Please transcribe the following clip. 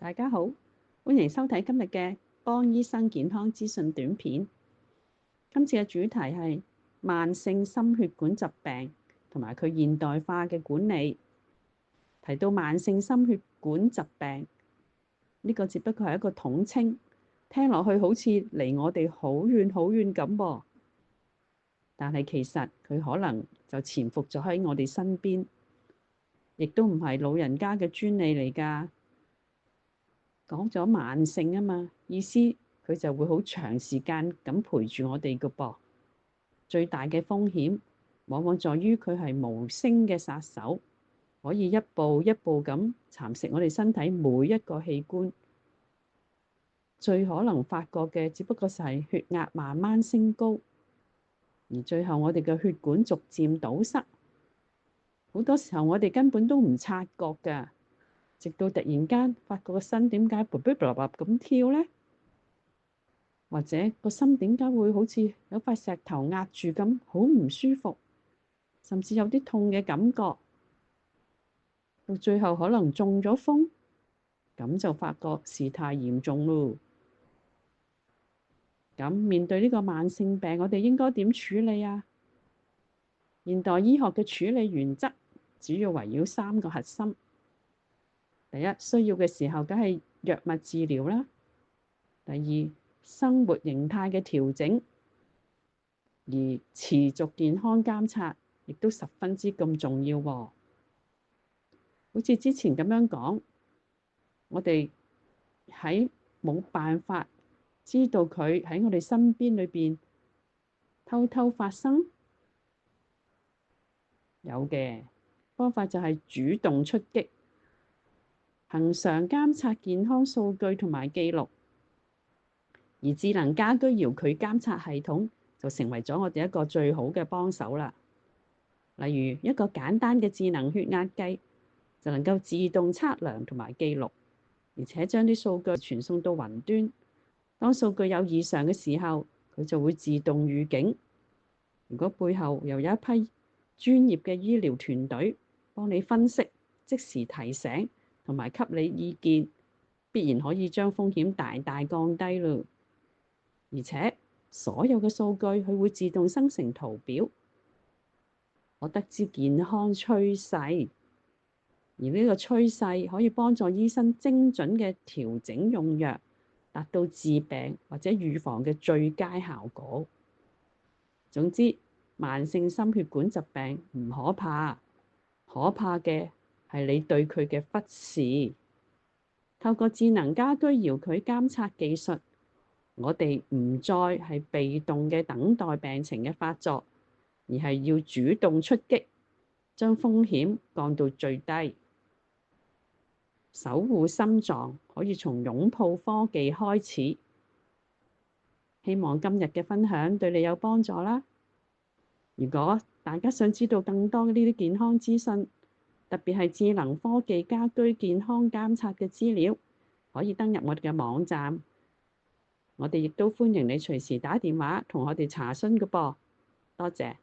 大家好，歡迎收睇今日嘅江醫生健康資訊短片。今次嘅主題係慢性心血管疾病同埋佢現代化嘅管理。提到慢性心血管疾病，呢個只不過係一個統稱，聽落去好似離我哋好遠好遠咁噃。但係其實佢可能就潛伏咗喺我哋身邊，亦都唔係老人家嘅專利嚟㗎。講咗慢性啊嘛，意思佢就會好長時間咁陪住我哋㗎噃。最大嘅風險往往在於佢係無聲嘅殺手，可以一步一步咁蠶食我哋身體每一個器官。最可能發覺嘅只不過係血壓慢慢升高，而最後我哋嘅血管逐漸堵塞。好多時候我哋根本都唔察覺㗎。直到突然間發覺個心點解噗噗噗噗咁跳呢？或者個心點解會好似有塊石頭壓住咁，好唔舒服，甚至有啲痛嘅感覺。到最後可能中咗風，咁就發覺事態嚴重咯。咁面對呢個慢性病，我哋應該點處理啊？現代醫學嘅處理原則主要圍繞3個核心。第一，需要嘅時候梗係藥物治療啦。第二，生活形態嘅調整，而持續健康監察亦都十分之咁重要喎。好似之前咁樣講，我哋喺冇辦法知道佢喺我哋身邊裏邊偷偷發生，有嘅方法就係主動出擊，恆常監察健康數據同埋記錄，而智能家居遙距監察系統就成為咗我哋一個最好嘅幫手啦。例如一個簡單嘅智能血壓計就能夠自動測量同埋記錄，而且將啲數據傳送到雲端。當數據有異常嘅時候，佢就會自動預警。如果背後又有一批專業嘅醫療團隊幫你分析、即時提醒同埋給你意見，必然可以將風險大大降低咯。而且所有嘅數據佢會自動生成圖表，我得知健康趨勢，而呢個趨勢可以幫助醫生精準嘅調整用藥，達到治病或者預防嘅最佳效果。總之，慢性心血管疾病唔可怕，可怕嘅係你對佢嘅忽視。透過智能家居遙距監測技術，我哋唔再係被動嘅等待病情嘅發作，而係要主動出擊，將風險降到最低。守護心臟可以從擁抱科技開始。希望今日嘅分享對你有幫助啦。如果大家想知道更多呢啲健康資訊，特別係智能科技家居健康監測嘅資料，可以登入我哋嘅網站。我哋亦都歡迎你隨時打電話同我哋查詢嘅噃。多謝。